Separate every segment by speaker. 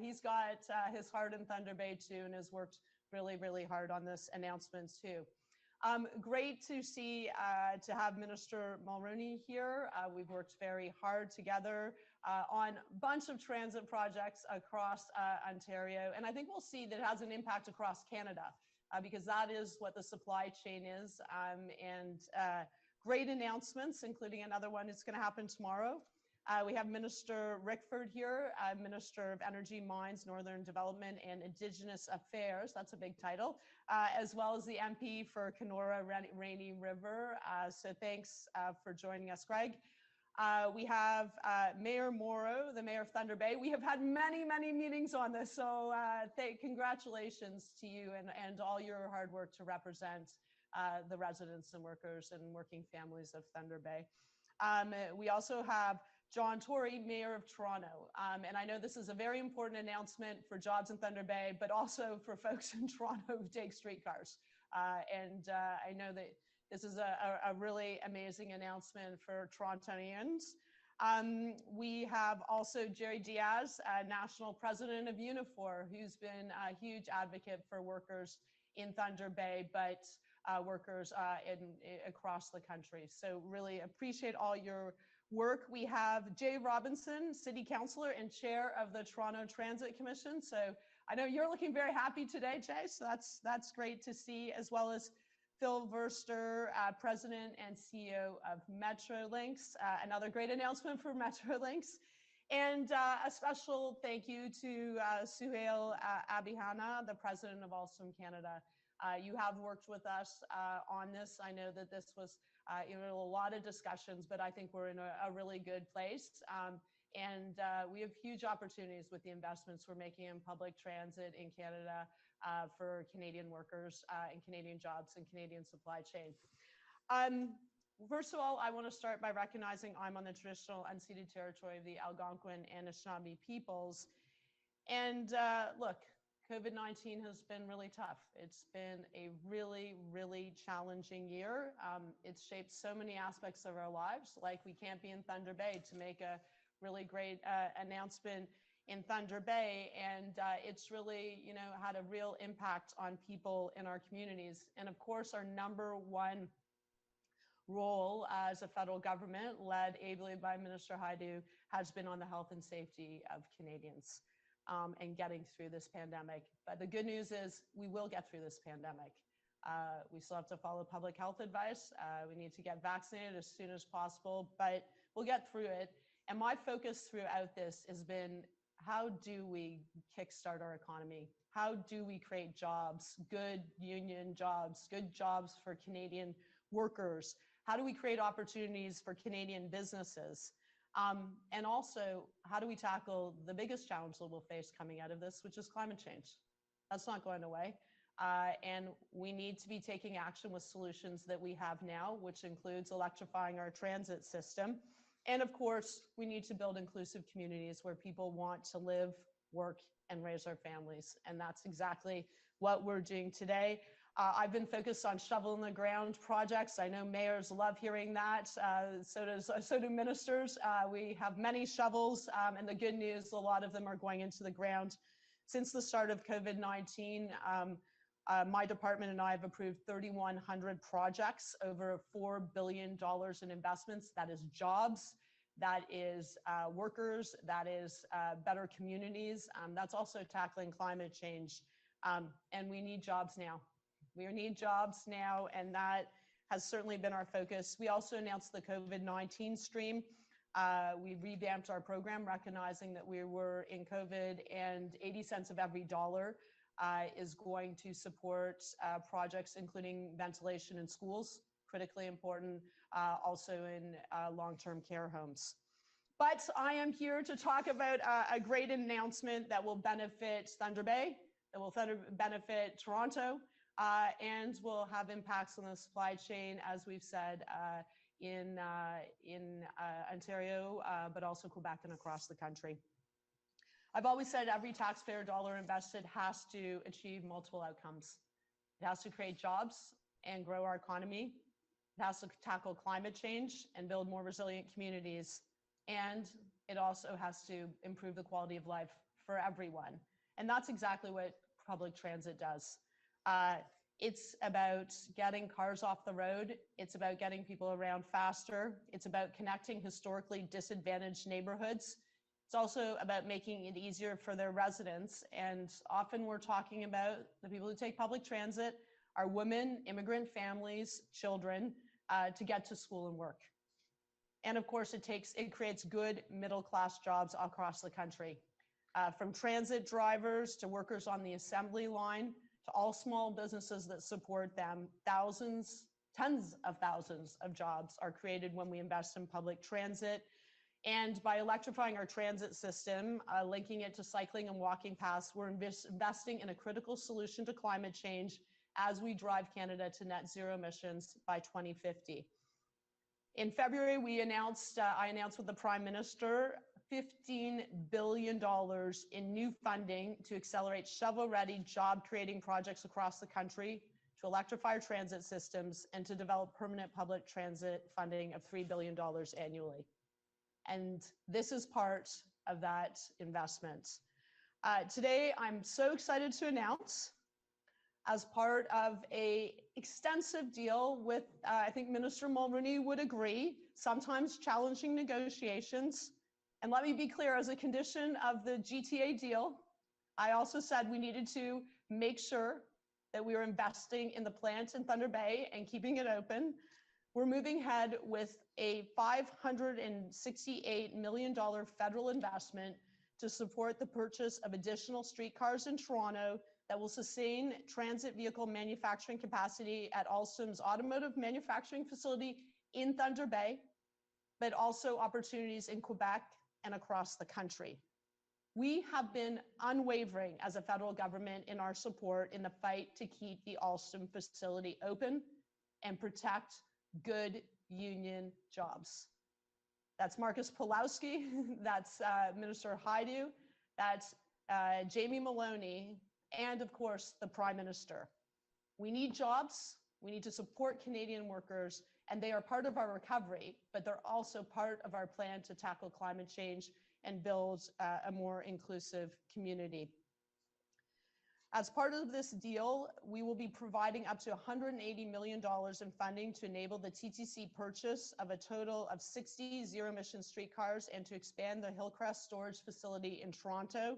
Speaker 1: he's got his heart in Thunder Bay too, and has worked really, really hard on this announcements too. Great to see, to have Minister Mulroney here. We've worked very hard together on a bunch of transit projects across Ontario. And I think we'll see that it has an impact across Canada because that is what the supply chain is. Great announcements, including another one that's going to happen tomorrow. We have Minister Rickford here, Minister of Energy, Mines, Northern Development and Indigenous Affairs. That's a big title, as well as the MP for Kenora Rainy River. So thanks for joining us, Greg. We have Mayor Morrow, the Mayor of Thunder Bay. We have had many, many meetings on this, so congratulations to you and all your hard work to represent the residents and workers and working families of Thunder Bay. We also have John Tory, Mayor of Toronto. And I know this is a very important announcement for jobs in Thunder Bay, but also for folks in Toronto who take streetcars. I know that this is a really amazing announcement for Torontonians. We have also Jerry Diaz, National President of Unifor, who's been a huge advocate for workers in Thunder Bay, but workers across the country. So really appreciate all your work. We have Jay Robinson, City Councillor and Chair of the Toronto Transit Commission. So I know you're looking very happy today, Jay, so that's great to see, as well as Phil Verster, President and CEO of Metrolinx. Another great announcement for Metrolinx. And a special thank you to Suhail Abihana, the President of Alstom Canada. You have worked with us on this. I know that this was a lot of discussions, but I think we're in a really good place. We have huge opportunities with the investments we're making in public transit in Canada for Canadian workers and Canadian jobs and Canadian supply chain. First of all, I want to start by recognizing I'm on the traditional unceded territory of the Algonquin and Anishinaabe peoples. And look, COVID-19 has been really tough. It's been a really, really challenging year. It's shaped so many aspects of our lives, like we can't be in Thunder Bay to make a really great announcement in Thunder Bay. And it's really, had a real impact on people in our communities. And of course, our number one role as a federal government, led ably by Minister Hajdu, has been on the health and safety of Canadians. And getting through this pandemic. But the good news is we will get through this pandemic. We still have to follow public health advice. We need to get vaccinated as soon as possible, but we'll get through it. And my focus throughout this has been, how do we kickstart our economy? How do we create jobs, good union jobs, good jobs for Canadian workers? How do we create opportunities for Canadian businesses? And also, how do we tackle the biggest challenge that we'll face coming out of this, which is climate change? That's not going away. And we need to be taking action with solutions that we have now, which includes electrifying our transit system. And of course, we need to build inclusive communities where people want to live, work, and raise our families. And that's exactly what we're doing today. I've been focused on shovel in the ground projects. I know mayors love hearing that. So do ministers. We have many shovels, and the good news, a lot of them are going into the ground. Since the start of COVID-19, my department and I have approved 3,100 projects, over $4 billion in investments. That is jobs, that is workers, that is better communities. That's also tackling climate change. And we need jobs now. We need jobs now, and that has certainly been our focus. We also announced the COVID-19 stream. We revamped our program, recognizing that we were in COVID, and 80 cents of every dollar is going to support projects including ventilation in schools, critically important, also in long-term care homes. But I am here to talk about a great announcement that will benefit Thunder Bay, that will benefit Toronto, and will have impacts on the supply chain, as we've said, in Ontario, but also Quebec and across the country. I've always said every taxpayer dollar invested has to achieve multiple outcomes. It has to create jobs and grow our economy. It has to tackle climate change and build more resilient communities. And it also has to improve the quality of life for everyone. And that's exactly what public transit does. It's about getting cars off the road. It's about getting people around faster. It's about connecting historically disadvantaged neighborhoods. It's also about making it easier for their residents. And often we're talking about the people who take public transit are women, immigrant families, children, to get to school and work. And of course, it creates good middle-class jobs across the country. From transit drivers to workers on the assembly line, to all small businesses that support them, thousands, tens of thousands of jobs are created when we invest in public transit. And by electrifying our transit system, linking it to cycling and walking paths, we're investing in a critical solution to climate change as we drive Canada to net zero emissions by 2050. In February, I announced with the Prime Minister $15 billion in new funding to accelerate shovel-ready, job-creating projects across the country, to electrify our transit systems, and to develop permanent public transit funding of $3 billion annually. And this is part of that investment. Today, I'm so excited to announce, as part of an extensive deal with, I think Minister Mulroney would agree, sometimes challenging negotiations. And let me be clear, as a condition of the GTA deal, I also said we needed to make sure that we were investing in the plant in Thunder Bay and keeping it open. We're moving ahead with a $568 million federal investment to support the purchase of additional streetcars in Toronto that will sustain transit vehicle manufacturing capacity at Alstom's automotive manufacturing facility in Thunder Bay, but also opportunities in Quebec and across the country. We have been unwavering as a federal government in our support in the fight to keep the Alstom facility open and protect good union jobs. That's Marcus Pulowski, that's Minister Haidu, that's Jamie Maloney, and of course, the Prime Minister. We need jobs, we need to support Canadian workers, and they are part of our recovery, but they're also part of our plan to tackle climate change and build a more inclusive community. As part of this deal, we will be providing up to $180 million in funding to enable the TTC purchase of a total of 60 zero-emission streetcars and to expand the Hillcrest storage facility in Toronto.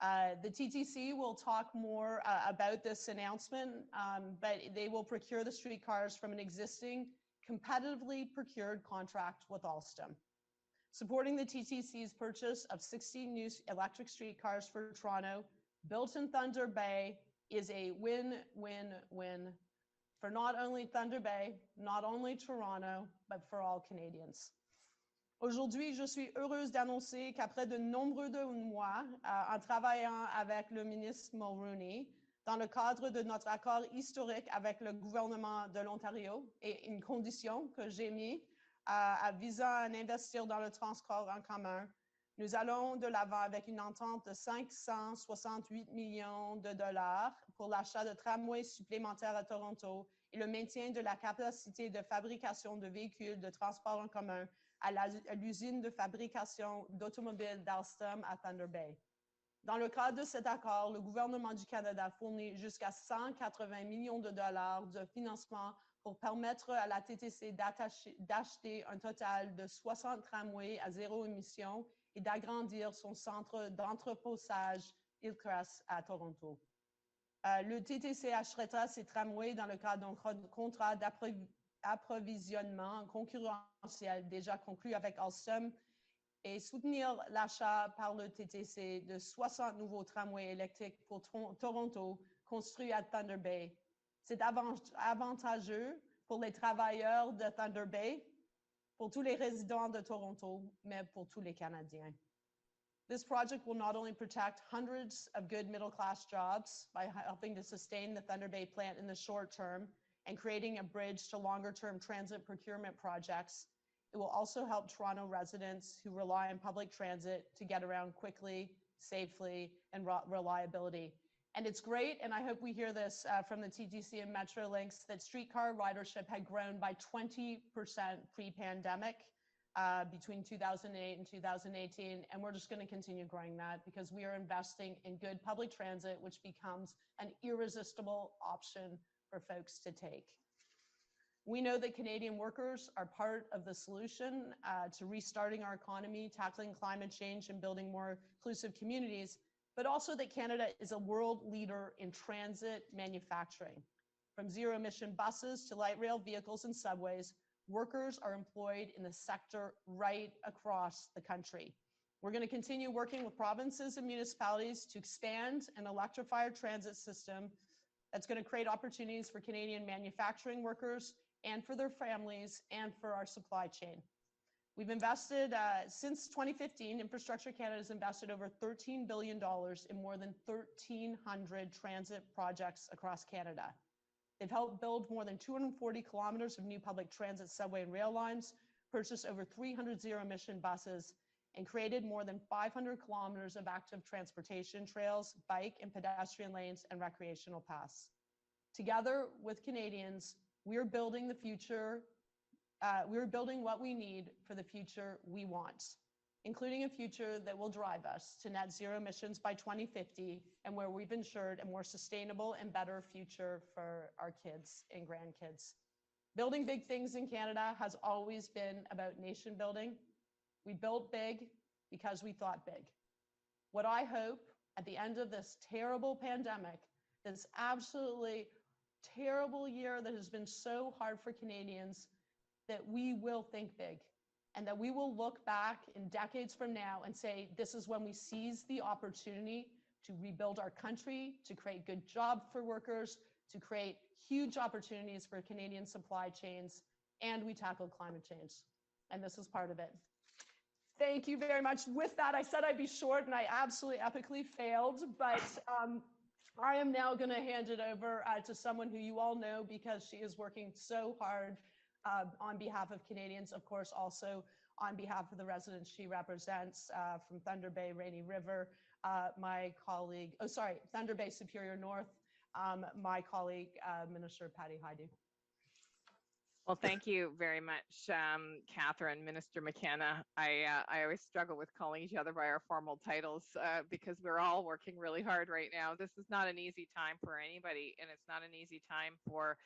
Speaker 1: The TTC will talk more about this announcement, but they will procure the streetcars from an existing competitively procured contract with Alstom. Supporting the TTC's purchase of 60 new electric streetcars for Toronto, built in Thunder Bay, is a win-win-win for not only Thunder Bay, not only Toronto, but for all Canadians. Aujourd'hui, je suis heureuse d'annoncer qu'après de nombreux mois, en travaillant avec le ministre Mulroney, dans le cadre de notre accord historique avec le gouvernement de l'Ontario, et une condition que j'ai mise visant à investir dans le transport en commun, nous allons de l'avant avec une entente de 568 millions de dollars pour l'achat de tramways supplémentaires à Toronto et le maintien de la capacité de fabrication de véhicules de transport en commun à l'usine de fabrication d'automobiles d'Alstom à Thunder Bay. Dans le cadre de cet accord, le gouvernement du Canada fournit jusqu'à 180 millions de dollars de financement pour permettre à la TTC d'acheter un total de 60 tramways à zéro émission et d'agrandir son centre d'entreposage Hillcrest à Toronto. Le TTC achètera ces tramways dans le cadre d'un contrat d'approvisionnement concurrentiel déjà conclu avec Alstom et soutenir l'achat par le TTC de 60 nouveaux tramways électriques pour Toronto construits à Thunder Bay. C'est avantageux pour les travailleurs de Thunder Bay, pour tous les résidents de Toronto, mais pour tous les Canadiens. This project will not only protect hundreds of good middle-class jobs by helping to sustain the Thunder Bay plant in the short term and creating a bridge to longer-term transit procurement projects, it will also help Toronto residents who rely on public transit to get around quickly, safely, and reliability. And it's great, and I hope we hear this from the TTC and Metrolinx, that streetcar ridership had grown by 20% pre-pandemic. between 2008 and 2018, and we're just going to continue growing that because we are investing in good public transit, which becomes an irresistible option for folks to take. We know that Canadian workers are part of the solution to restarting our economy, tackling climate change, and building more inclusive communities, but also that Canada is a world leader in transit manufacturing. From zero-emission buses to light rail vehicles and subways, workers are employed in the sector right across the country. We're going to continue working with provinces and municipalities to expand and electrify our transit system that's going to create opportunities for Canadian manufacturing workers and for their families and for our supply chain. We've invested, since 2015, Infrastructure Canada has invested over $13 billion in more than 1,300 transit projects across Canada. They've helped build more than 240 kilometers of new public transit, subway, and rail lines, purchased over 300 zero-emission buses, and created more than 500 kilometers of active transportation trails, bike and pedestrian lanes, and recreational paths. Together with Canadians, we're building the future. We're building what we need for the future we want, including a future that will drive us to net zero emissions by 2050 and where we've ensured a more sustainable and better future for our kids and grandkids. Building big things in Canada has always been about nation building. We built big because we thought big. What I hope at the end of this terrible pandemic, this absolutely terrible year that has been so hard for Canadians, that we will think big and that we will look back in decades from now and say, this is when we seized the opportunity to rebuild our country, to create good jobs for workers, to create huge opportunities for Canadian supply chains, and we tackled climate change. And this is part of it. Thank you very much. With that, I said I'd be short and I absolutely epically failed, but I am now going to hand it over to someone who you all know because she is working so hard on behalf of Canadians, of course, also on behalf of the residents she represents from Thunder Bay, Rainy River, my colleague, Thunder Bay, Superior North, my colleague, Minister Patty Hajdu.
Speaker 2: Well, thank you very much, Catherine, Minister McKenna. I always struggle with calling each other by our formal titles because we're all working really hard right now. This is not an easy time for anybody, and it's not an easy time for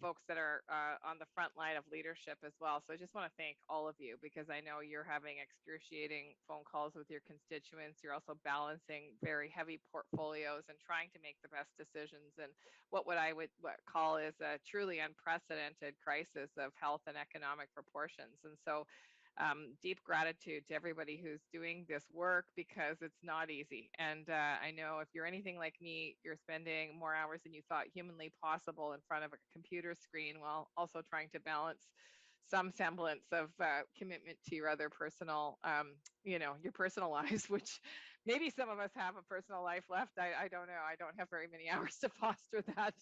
Speaker 2: folks that are on the front line of leadership as well. So I just want to thank all of you because I know you're having excruciating phone calls with your constituents. You're also balancing very heavy portfolios and trying to make the best decisions in what I would call is a truly unprecedented crisis of health and economic proportions. And so deep gratitude to everybody who's doing this work because it's not easy. And I know if you're anything like me, you're spending more hours than you thought humanly possible in front of a computer screen while also trying to balance some semblance of commitment to your other personal, your personal lives, which maybe some of us have a personal life left. I don't know. I don't have very many hours to foster that,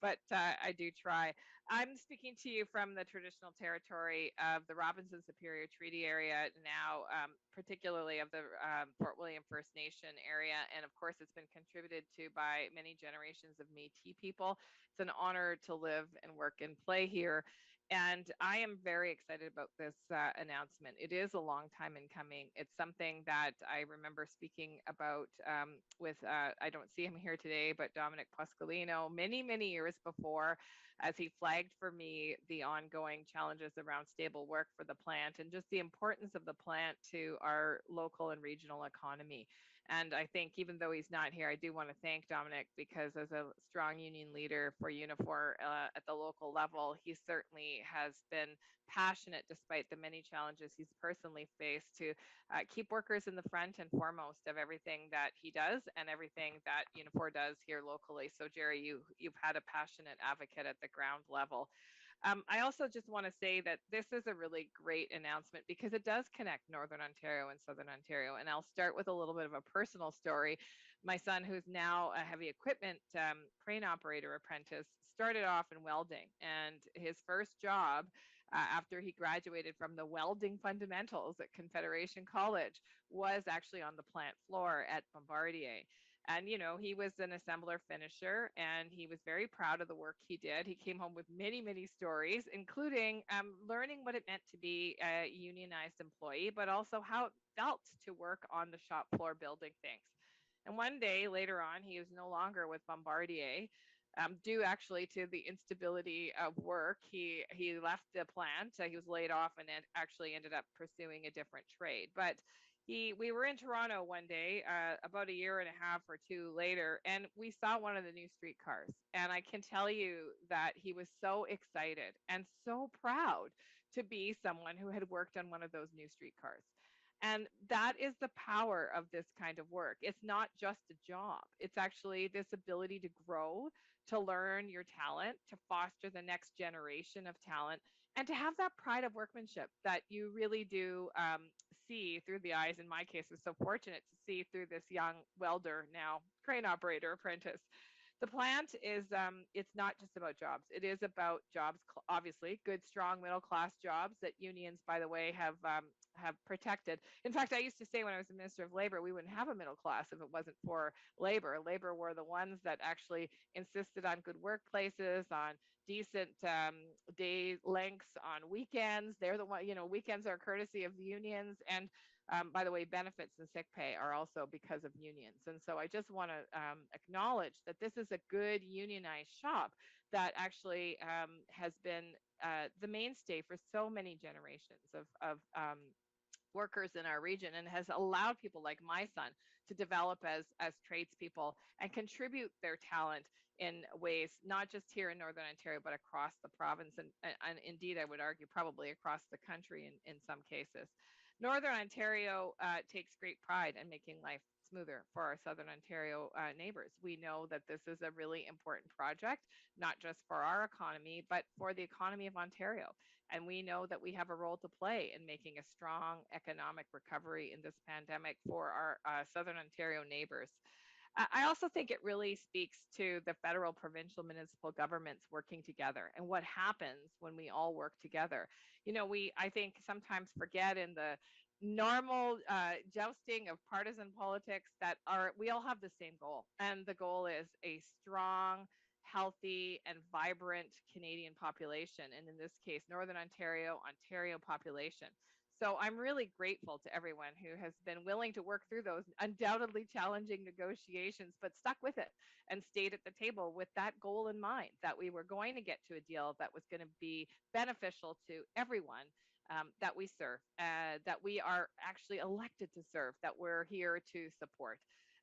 Speaker 2: but I do try. I'm speaking to you from the traditional territory of the Robinson Superior Treaty area now, particularly of the Fort William First Nation area. And of course, it's been contributed to by many generations of Métis people. It's an honor to live and work and play here. And I am very excited about this announcement. It is a long time in coming. It's something that I remember speaking about with, I don't see him here today, but Dominic Pasqualino many, many years before, as he flagged for me the ongoing challenges around stable work for the plant and just the importance of the plant to our local and regional economy. And I think even though he's not here, I do want to thank Dominic because as a strong union leader for Unifor at the local level, he certainly has been passionate despite the many challenges he's personally faced to keep workers in the front and foremost of everything that he does and everything that Unifor does here locally. So Jerry, you've had a passionate advocate at the ground level. I also just want to say that this is a really great announcement because it does connect Northern Ontario and Southern Ontario. And I'll start with a little bit of a personal story. My son, who's now a heavy equipment crane operator apprentice, started off in welding. And his first job after he graduated from the welding fundamentals at Confederation College was actually on the plant floor at Bombardier. And, he was an assembler finisher and he was very proud of the work he did. He came home with many, many stories, including learning what it meant to be a unionized employee, but also how it felt to work on the shop floor building things. And one day later on, he was no longer with Bombardier, due actually to the instability of work. He left the plant. He was laid off and actually ended up pursuing a different trade. But we were in Toronto one day, about a year and a half or two later, and we saw one of the new streetcars. And I can tell you that he was so excited and so proud to be someone who had worked on one of those new streetcars. And that is the power of this kind of work. It's not just a job. It's actually this ability to grow, to learn your talent, to foster the next generation of talent, and to have that pride of workmanship that you really do see through the eyes. In my case, I was so fortunate to see through this young welder, now crane operator apprentice. The plant is, it's not just about jobs. It is about jobs, obviously, good, strong, middle class jobs that unions, by the way, have protected. In fact, I used to say when I was a Minister of Labor, we wouldn't have a middle class if it wasn't for labor. Labor were the ones that actually insisted on good workplaces, on decent day lengths, on weekends. They're the one, weekends are courtesy of the unions. And by the way, benefits and sick pay are also because of unions. And so I just want to acknowledge that this is a good unionized shop that actually has been the mainstay for so many generations of workers in our region, and has allowed people like my son to develop as tradespeople and contribute their talent in ways not just here in Northern Ontario, but across the province, and indeed, I would argue, probably across the country in some cases. Northern Ontario takes great pride in making life smoother for our Southern Ontario neighbors. We know that this is a really important project, not just for our economy, but for the economy of Ontario. And we know that we have a role to play in making a strong economic recovery in this pandemic for our Southern Ontario neighbors. I also think it really speaks to the federal, provincial, municipal governments working together and what happens when we all work together. I think sometimes forget in the normal jousting of partisan politics that we all have the same goal. And the goal is a strong, healthy, and vibrant Canadian population. And in this case, Northern Ontario population. So I'm really grateful to everyone who has been willing to work through those undoubtedly challenging negotiations, but stuck with it and stayed at the table with that goal in mind, that we were going to get to a deal that was going to be beneficial to everyone that we serve, that we are actually elected to serve, that we're here to support.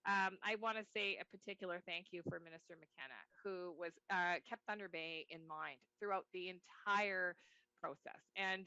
Speaker 2: I want to say a particular thank you for Minister McKenna, who was kept Thunder Bay in mind throughout the entire process. And,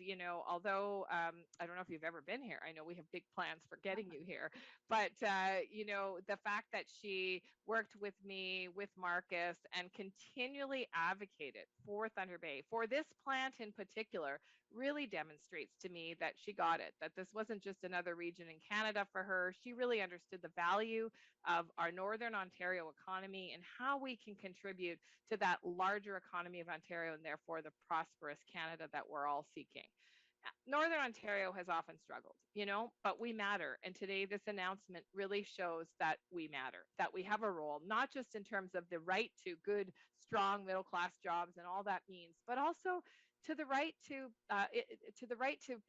Speaker 2: although I don't know if you've ever been here, I know we have big plans for getting you here, but, the fact that she worked with me, with Marcus, and continually advocated for Thunder Bay, for this plant in particular, really demonstrates to me that she got it, that this wasn't just another region in Canada for her. She really understood the value of our Northern Ontario economy and how we can contribute to that larger economy of Ontario and therefore the prosperous Canada that we're all seeking. Northern Ontario has often struggled, but we matter. And today, this announcement really shows that we matter, that we have a role, not just in terms of the right to good, strong middle class jobs and all that means, but also to the right to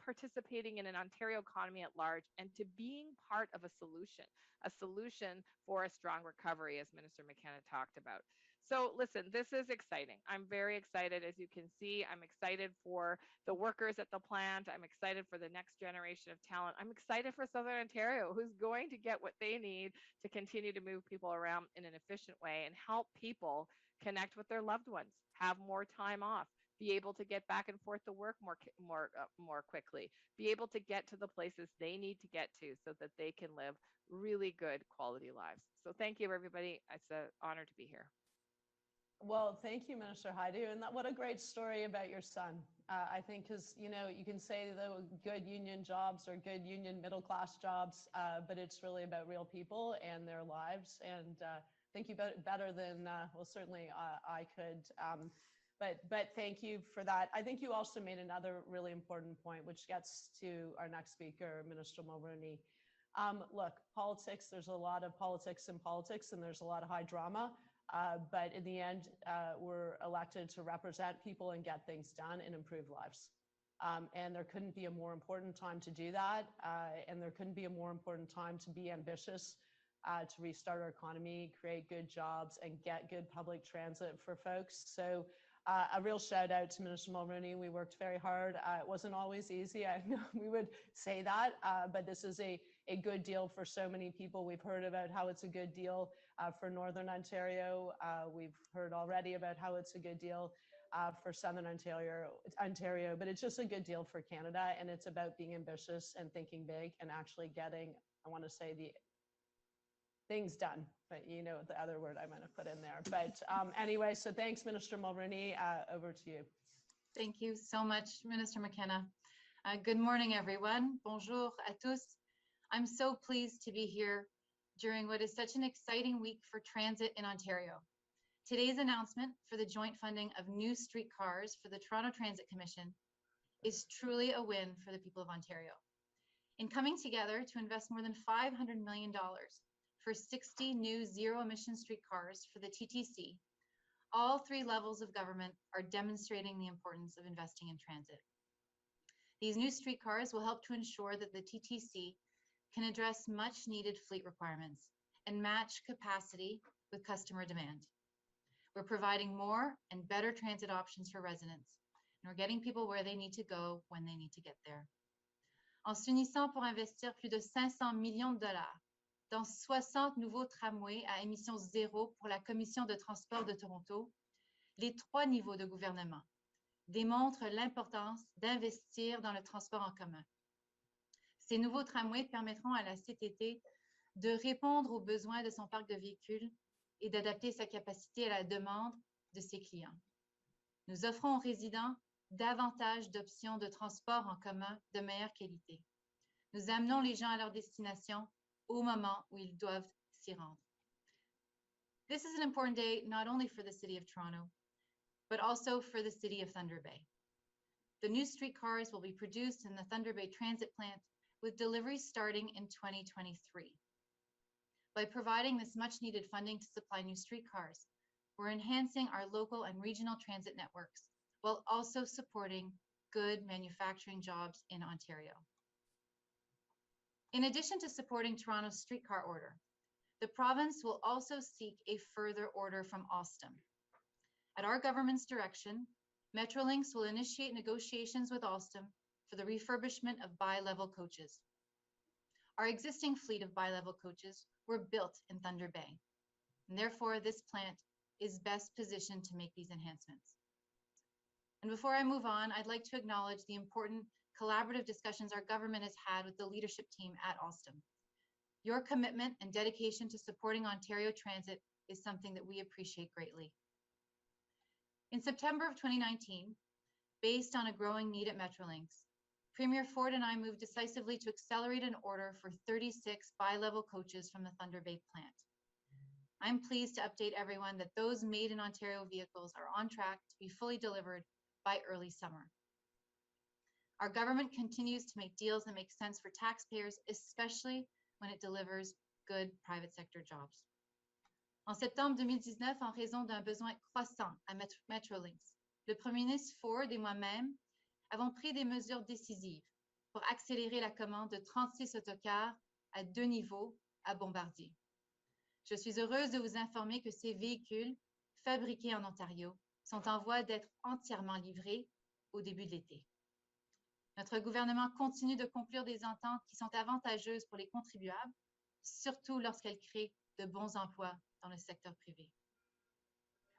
Speaker 2: participating in an Ontario economy at large and to being part of a solution for a strong recovery, as Minister McKenna talked about. So listen, this is exciting. I'm very excited. As you can see, I'm excited for the workers at the plant. I'm excited for the next generation of talent. I'm excited for Southern Ontario, who's going to get what they need to continue to move people around in an efficient way and help people connect with their loved ones, have more time off, be able to get back and forth to work more quickly, be able to get to the places they need to get to so that they can live really good quality lives. So thank you, everybody. It's an honor to be here.
Speaker 1: Well, thank you, Minister Haidu. And what a great story about your son. I think because, you can say the good union jobs or good union middle class jobs, but it's really about real people and their lives. And thank you better than, well, certainly I could. But thank you for that. I think you also made another really important point, which gets to our next speaker, Minister Mulroney. Look, politics, there's a lot of politics in politics and there's a lot of high drama. But in the end, we're elected to represent people and get things done and improve lives. And there couldn't be a more important time to do that. And there couldn't be a more important time to be ambitious, to restart our economy, create good jobs, and get good public transit for folks. So a real shout out to Minister Mulroney. We worked very hard. It wasn't always easy. I know we would say that, but this is a good deal for so many people. We've heard about how it's a good deal for Northern Ontario. We've heard already about how it's a good deal for Southern Ontario, but it's just a good deal for Canada, and it's about being ambitious and thinking big and actually getting, I want to say, the things done, but you know the other word I might have put in there. But anyway, so thanks, Minister Mulroney. Over to you.
Speaker 3: Thank you so much, Minister McKenna. Good morning, everyone. Bonjour à tous. I'm so pleased to be here during what is such an exciting week for transit in Ontario. Today's announcement for the joint funding of new streetcars for the Toronto Transit Commission is truly a win for the people of Ontario. In coming together to invest more than $500 million for 60 new zero-emission streetcars for the TTC, all three levels of government are demonstrating the importance of investing in transit. These new streetcars will help to ensure that the TTC can address much-needed fleet requirements and match capacity with customer demand. We're providing more and better transit options for residents, and we're getting people where they need to go when they need to get there. En s'unissant pour investir plus de 500 millions de dollars dans 60 nouveaux tramways à émissions zéro pour la Commission de transport de Toronto, les trois niveaux de gouvernement démontrent l'importance d'investir dans le transport en commun. Ces nouveaux tramways permettront à la CTT de répondre aux besoins de son parc de véhicules et d'adapter sa capacité à la demande de ses clients. Nous offrons aux résidents davantage d'options de transport en commun de meilleure qualité. Nous amenons les gens à leur destination au moment où ils doivent s'y rendre. This is an important day not only for the City of Toronto, but also for the City of Thunder Bay. The new streetcars will be produced in the Thunder Bay Transit Plant with deliveries starting in 2023. By providing this much-needed funding to supply new streetcars, we're enhancing our local and regional transit networks while also supporting good manufacturing jobs in Ontario. In addition to supporting Toronto's streetcar order, the province will also seek a further order from Alstom. At our government's direction, Metrolinx will initiate negotiations with Alstom for the refurbishment of bi-level coaches. Our existing fleet of bi-level coaches were built in Thunder Bay, and therefore this plant is best positioned to make these enhancements. And before I move on, I'd like to acknowledge the important collaborative discussions our government has had with the leadership team at Alstom. Your commitment and dedication to supporting Ontario Transit is something that we appreciate greatly. In September of 2019, based on a growing need at Metrolinx, Premier Ford and I moved decisively to accelerate an order for 36 bi-level coaches from the Thunder Bay plant. I'm pleased to update everyone that those made in Ontario vehicles are on track to be fully delivered by early summer. Our government continues to make deals that make sense for taxpayers, especially when it delivers good private sector jobs. En septembre 2019, en raison d'un besoin croissant à Metrolinx, le Premier ministre Ford et moi-même avons pris des mesures décisives pour accélérer la commande de 36 autocars à 2 niveaux à Bombardier. Je suis heureuse de vous informer que ces véhicules, fabriqués en Ontario, sont en voie d'être entièrement livrés au début de l'été. Notre gouvernement continue de conclure des ententes qui sont avantageuses pour les contribuables, surtout lorsqu'elles créent de bons emplois dans le secteur privé.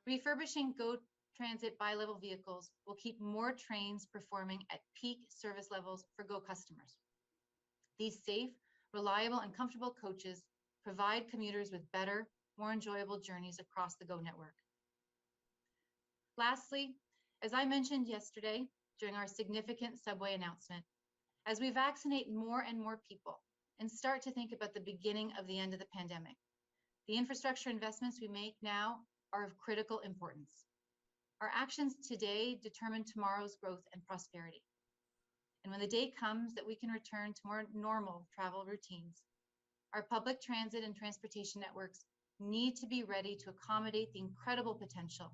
Speaker 3: Refurbishing GO Transit bi-level vehicles will keep more trains performing at peak service levels for GO customers. These safe, reliable, and comfortable coaches provide commuters with better, more enjoyable journeys across the GO network. Lastly, as I mentioned yesterday during our significant subway announcement, as we vaccinate more and more people and start to think about the beginning of the end of the pandemic, the infrastructure investments we make now are of critical importance. Our actions today determine tomorrow's growth and prosperity. And when the day comes that we can return to more normal travel routines, our public transit and transportation networks need to be ready to accommodate the incredible potential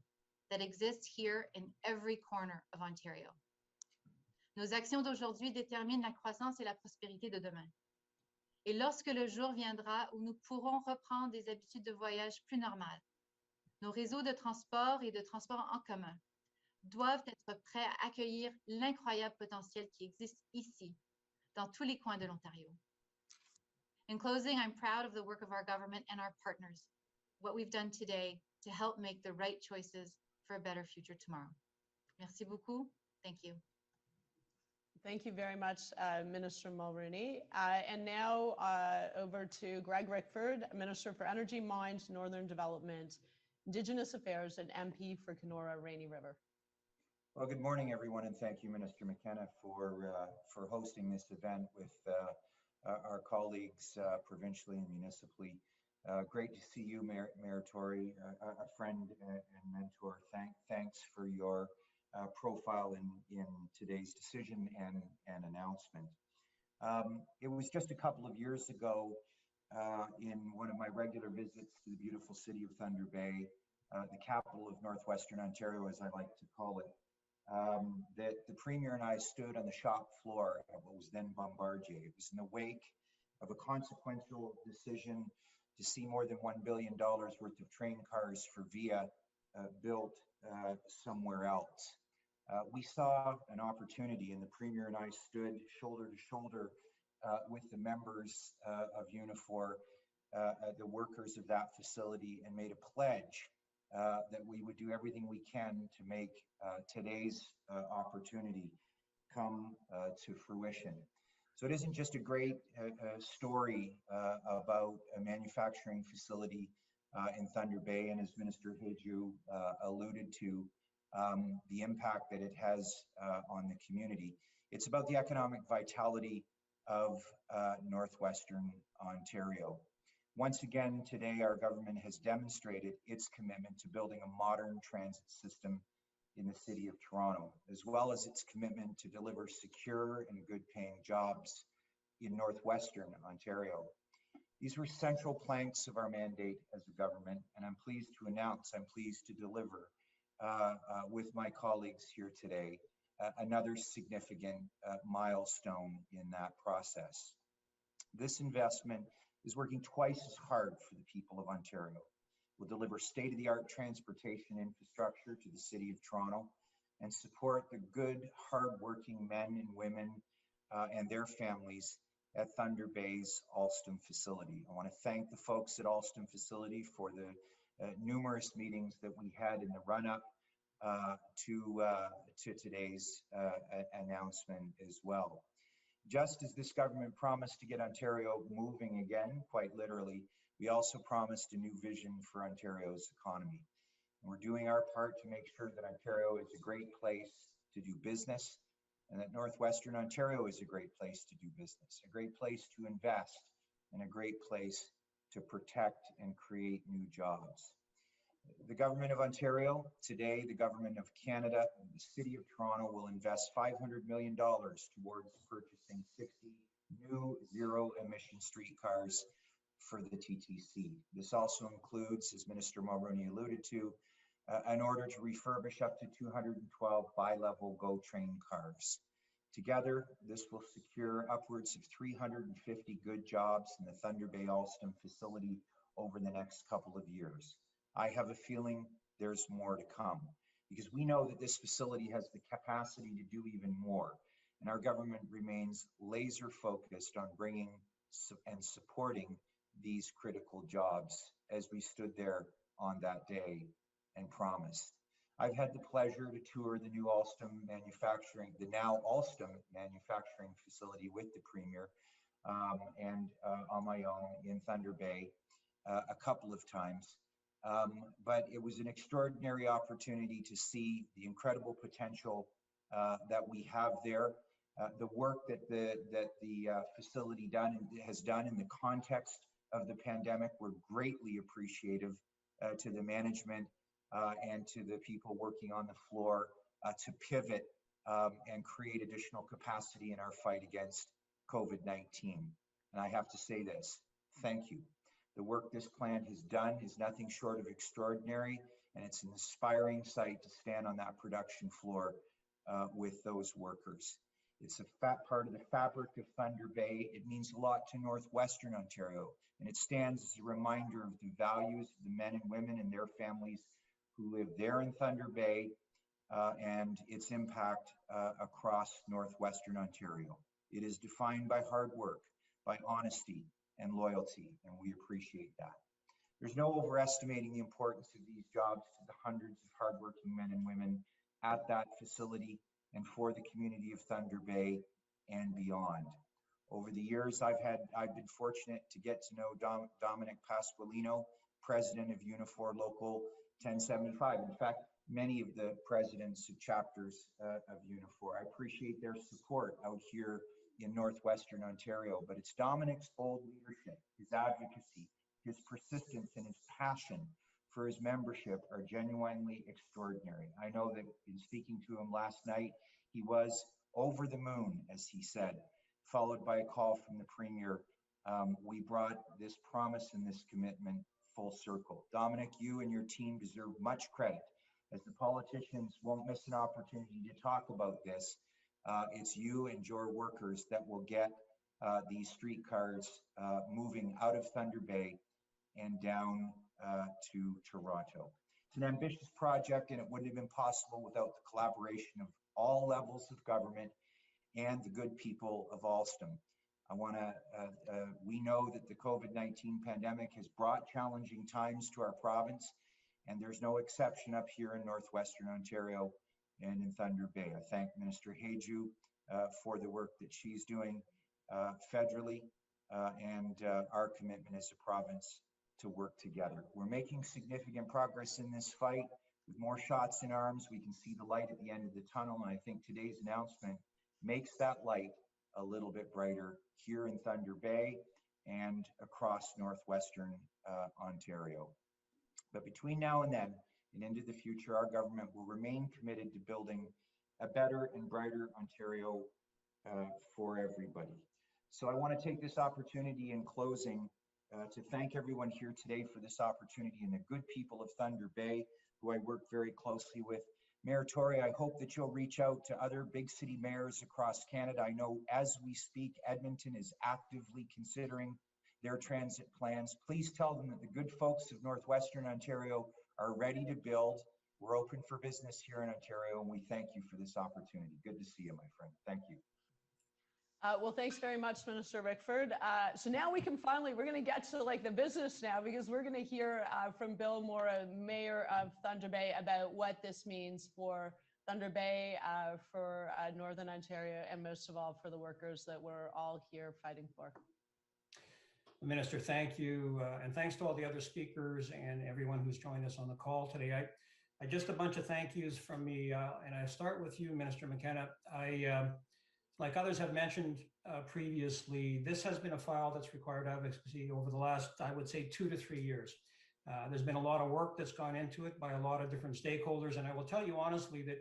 Speaker 3: that exists here in every corner of Ontario. Nos actions d'aujourd'hui déterminent la croissance et la prospérité de demain. Et lorsque le jour viendra où nous pourrons reprendre des habitudes de voyage plus normales, nos réseaux de transport et de transport en commun doivent être prêts à accueillir l'incroyable potentiel qui existe ici, dans tous les coins de l'Ontario. In closing, I'm proud of the work of our government and our partners, what we've done today to help make the right choices for a better future tomorrow. Merci beaucoup. Thank you.
Speaker 1: Thank you very much, Minister Mulroney. And now over to Greg Rickford, Minister for Energy, Mines, Northern Development, Indigenous Affairs, and MP for Kenora Rainy River.
Speaker 4: Well, good morning, everyone, and thank you, Minister McKenna, for hosting this event with our colleagues provincially and municipally. Great to see you, Mayor Tory, a friend and mentor. Thanks for your profile in today's decision and announcement. It was just a couple of years ago in one of my regular visits to the beautiful city of Thunder Bay, the capital of Northwestern Ontario, as I like to call it, that the Premier and I stood on the shop floor at what was then Bombardier. It was in the wake of a consequential decision to see more than $1 billion worth of train cars for VIA built somewhere else. We saw an opportunity, and the Premier and I stood shoulder to shoulder with the members of Unifor, the workers of that facility, and made a pledge that we would do everything we can to make today's opportunity come to fruition. So it isn't just a great story about a manufacturing facility in Thunder Bay, and as Minister Hajdu alluded to, the impact that it has on the community. It's about the economic vitality of Northwestern Ontario. Once again, today, our government has demonstrated its commitment to building a modern transit system in the city of Toronto, as well as its commitment to deliver secure and good-paying jobs in Northwestern Ontario. These were central planks of our mandate as a government, and I'm pleased to announce, I'm pleased to deliver with my colleagues here today, another significant milestone in that process. This investment is working twice as hard for the people of Ontario. We'll deliver state-of-the-art transportation infrastructure to the city of Toronto and support the good, hard-working men and women and their families at Thunder Bay's Alstom facility. I want to thank the folks at Alstom facility for the numerous meetings that we had in the run-up to today's announcement as well. Just as this government promised to get Ontario moving again, quite literally, we also promised a new vision for Ontario's economy. And we're doing our part to make sure that Ontario is a great place to do business, and that Northwestern Ontario is a great place to do business, a great place to invest, and a great place to protect and create new jobs. The Government of Ontario, today the Government of Canada, and the City of Toronto will invest $500 million towards purchasing 60 new zero-emission streetcars for the TTC. This also includes, as Minister Mulroney alluded to, an order to refurbish up to 212 bi-level GO train cars. Together, this will secure upwards of 350 good jobs in the Thunder Bay Alstom facility over the next couple of years. I have a feeling there's more to come, because we know that this facility has the capacity to do even more, and our government remains laser focused on bringing and supporting these critical jobs as we stood there on that day and promised. I've had the pleasure to tour the new Alstom manufacturing, the now Alstom manufacturing facility with the Premier and on my own in Thunder Bay a couple of times. But it was an extraordinary opportunity to see the incredible potential that we have there. The work that the facility has done in the context of the pandemic, we're greatly appreciative to the management and to the people working on the floor to pivot and create additional capacity in our fight against COVID-19. And I have to say this, Thank you. The work this plant has done is nothing short of extraordinary, and it's an inspiring sight to stand on that production floor with those workers. It's a part of the fabric of Thunder Bay. It means a lot to Northwestern Ontario, and it stands as a reminder of the values of the men and women and their families who live there in Thunder Bay and its impact across Northwestern Ontario. It is defined by hard work, by honesty and loyalty, and we appreciate that. There's no overestimating the importance of these jobs to the hundreds of hardworking men and women at that facility and for the community of Thunder Bay and beyond. Over the years, I've been fortunate to get to know Dominic Pasqualino, president of Unifor Local 1075. In fact, many of the presidents of chapters of Unifor. I appreciate their support out here in Northwestern Ontario, but it's Dominic's bold leadership, his advocacy, his persistence, and his passion for his membership are genuinely extraordinary. I know that in speaking to him last night, he was over the moon, as he said, followed by a call from the Premier. We brought this promise and this commitment full circle. Dominic, you and your team deserve much credit, as the politicians won't miss an opportunity to talk about this. It's you and your workers that will get these streetcars moving out of Thunder Bay and down to Toronto. It's an ambitious project, and it wouldn't have been possible without the collaboration of all levels of government and the good people of Alstom. We know that the COVID-19 pandemic has brought challenging times to our province, and there's no exception up here in Northwestern Ontario and in Thunder Bay. I thank Minister Hajdu for the work that she's doing federally and our commitment as a province to work together. We're making significant progress in this fight. With more shots in arms, we can see the light at the end of the tunnel, and I think today's announcement makes that light a little bit brighter here in Thunder Bay and across Northwestern Ontario. But between now and then and into the future, our government will remain committed to building a better and brighter Ontario for everybody. So I want to take this opportunity in closing to thank everyone here today for this opportunity and the good people of Thunder Bay, who I work very closely with. Mayor Tory, I hope that you'll reach out to other big city mayors across Canada. I know as we speak, Edmonton is actively considering their transit plans. Please tell them that the good folks of Northwestern Ontario are ready to build. We're open for business here in Ontario, and we thank you for this opportunity. Good to see you, my friend. Thank you.
Speaker 1: Well, thanks very much, Minister Rickford. So now we're going to get to like the business now, because we're going to hear from Bill Mora, Mayor of Thunder Bay, about what this means for Thunder Bay, for Northern Ontario, and most of all for the workers that we're all here fighting for.
Speaker 5: Minister, thank you. And thanks to all the other speakers and everyone who's joined us on the call today. I just a bunch of thank yous from me. And I start with you, Minister McKenna. Like others have mentioned previously, this has been a file that's required advocacy over the last, I would say, 2 to 3 years. There's been a lot of work that's gone into it by a lot of different stakeholders. And I will tell you honestly that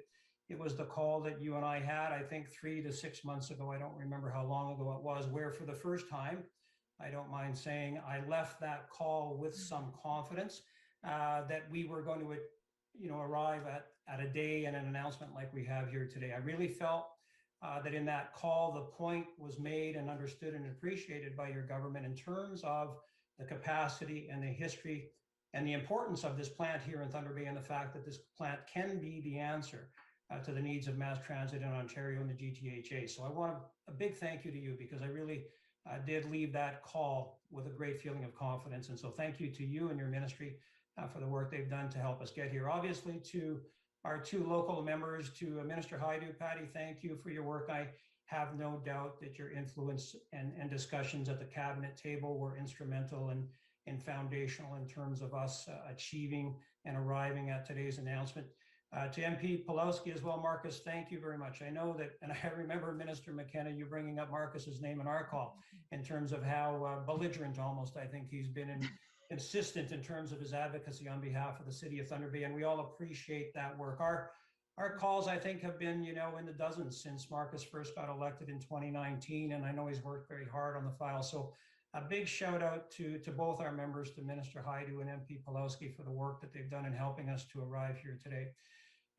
Speaker 5: it was the call that you and I had, I think 3 to 6 months ago. I don't remember how long ago it was, where for the first time, I don't mind saying, I left that call with some confidence that we were going to, arrive at a day and an announcement like we have here today. I really felt that in that call, the point was made and understood and appreciated by your government in terms of the capacity and the history and the importance of this plant here in Thunder Bay, and the fact that this plant can be the answer to the needs of mass transit in Ontario and the GTHA. So I want a big thank you to you, because I really did leave that call with a great feeling of confidence. And so thank you to you and your ministry for the work they've done to help us get here. Obviously, to our 2 local members, to Minister Hajdu, Patty, thank you for your work. I have no doubt that your influence and discussions at the cabinet table were instrumental and foundational in terms of us achieving and arriving at today's announcement. To MP Pulowski as well, Marcus, thank you very much. I know that, and I remember Minister McKenna, you bringing up Marcus's name in our call in terms of how belligerent almost, I think he's been consistent in terms of his advocacy on behalf of the city of Thunder Bay, and we all appreciate that work. Our calls, I think, have been, in the dozens since Marcus first got elected in 2019, and I know he's worked very hard on the file. So a big shout out to both our members, to Minister Haidu and MP Pulowski, for the work that they've done in helping us to arrive here today.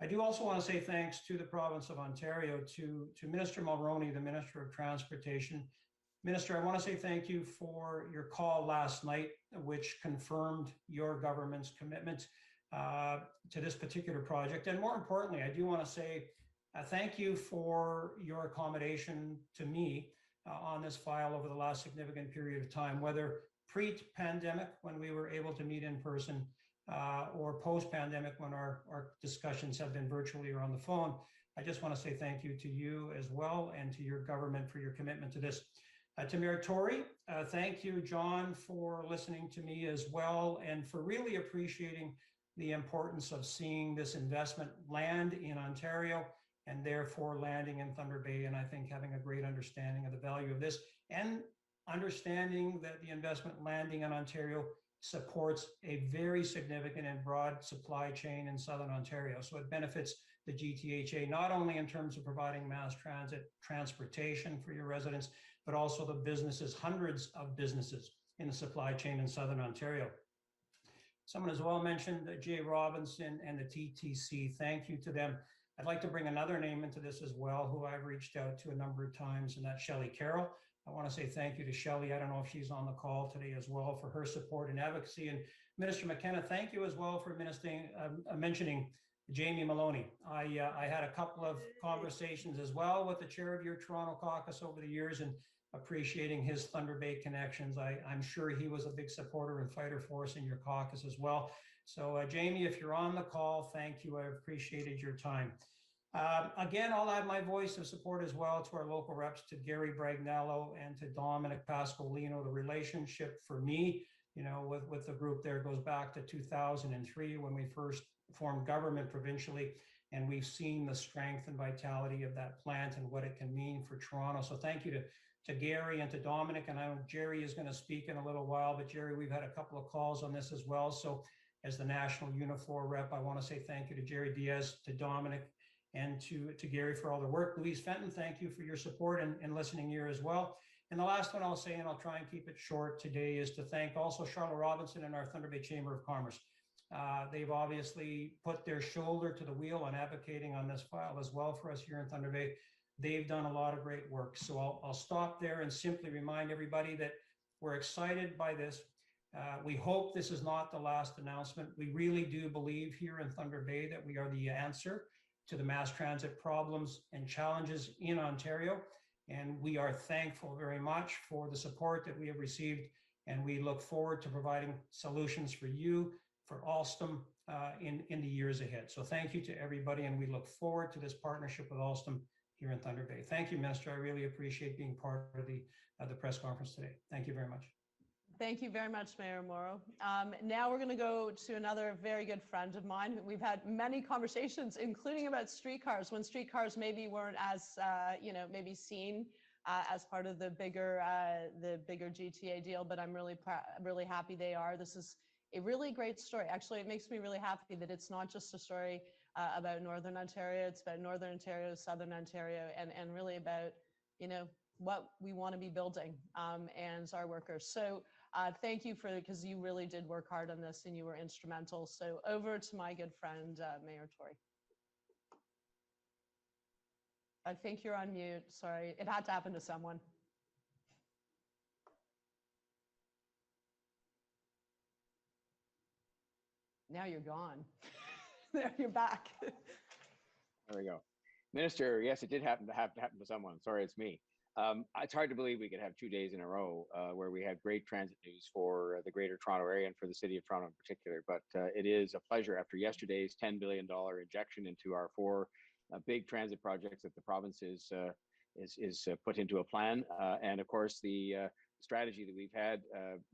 Speaker 5: I do also want to say thanks to the province of Ontario, to Minister Mulroney, the Minister of Transportation. Minister, I want to say thank you for your call last night, which confirmed your government's commitment to this particular project. And more importantly, I do want to say thank you for your accommodation to me on this file over the last significant period of time, whether pre-pandemic when we were able to meet in person or post-pandemic when our discussions have been virtually or on the phone. I just want to say thank you to you as well and to your government for your commitment to this. To Mayor Tory, thank you, John, for listening to me as well and for really appreciating the importance of seeing this investment land in Ontario and therefore landing in Thunder Bay, and I think having a great understanding of the value of this and understanding that the investment landing in Ontario supports a very significant and broad supply chain in Southern Ontario. So it benefits the GTHA, not only in terms of providing mass transit transportation for your residents, but also the businesses, hundreds of businesses in the supply chain in Southern Ontario. Someone as well mentioned Jay Robinson and the TTC. Thank you to them. I'd like to bring another name into this as well, who I've reached out to a number of times, and that's Shelley Carroll. I want to say thank you to Shelley. I don't know if she's on the call today as well, for her support and advocacy. And Minister McKenna, thank you as well for mentioning Jamie Maloney. I had a couple of conversations as well with the chair of your Toronto caucus over the years, and appreciating his Thunder Bay connections. I'm sure he was a big supporter and fighter for us in your caucus as well. So Jamie, if you're on the call, thank you. I appreciated your time. Again, I'll add my voice of support as well to our local reps, to Gary Bragnello and to Dominic Pascolino. The relationship for me, you know, with the group there goes back to 2003 when we first formed government provincially, and we've seen the strength and vitality of that plant and what it can mean for Toronto. So thank you to Gary and to Dominic, and I know Jerry is going to speak in a little while, but Jerry, we've had a couple of calls on this as well. So as the national Unifor rep, I want to say thank you to Jerry Diaz, to Dominic, and to Gary for all their work. Louise Fenton, thank you for your support and listening here as well. And the last one I'll say, and I'll try and keep it short today, is to thank also Charlotte Robinson and our Thunder Bay Chamber of Commerce. They've obviously put their shoulder to the wheel on advocating on this file as well for us here in Thunder Bay. They've done a lot of great work. So I'll stop there and simply remind everybody that we're excited by this. We hope this is not the last announcement. We really do believe here in Thunder Bay that we are the answer to the mass transit problems and challenges in Ontario. And we are thankful very much for the support that we have received. And we look forward to providing solutions for you, for Alstom in the years ahead. So thank you to everybody. And we look forward to this partnership with Alstom here in Thunder Bay. Thank you, Minister. I really appreciate being part of the press conference today. Thank you very much.
Speaker 1: Thank you very much, Mayor Morrow. Now we're going to go to another very good friend of mine. We've had many conversations, including about streetcars, when streetcars maybe weren't as, maybe seen as part of the bigger GTA deal, but I'm really happy they are. This is a really great story. Actually, it makes me really happy that it's not just a story about Northern Ontario. It's about Northern Ontario, Southern Ontario, and really about, what we want to be building and our workers. So thank you because you really did work hard on this and you were instrumental. So over to my good friend, Mayor Tory. I think you're on mute. Sorry, it had to happen to someone. Now you're gone. There, you're back.
Speaker 6: There we go. Minister, yes, it did happen to someone. Sorry, it's me. It's hard to believe we could have 2 days in a row where we have great transit news for the Greater Toronto Area and for the City of Toronto in particular. But it is a pleasure after yesterday's $10 billion injection into our four big transit projects that the province is put into a plan. And of course, the strategy that we've had,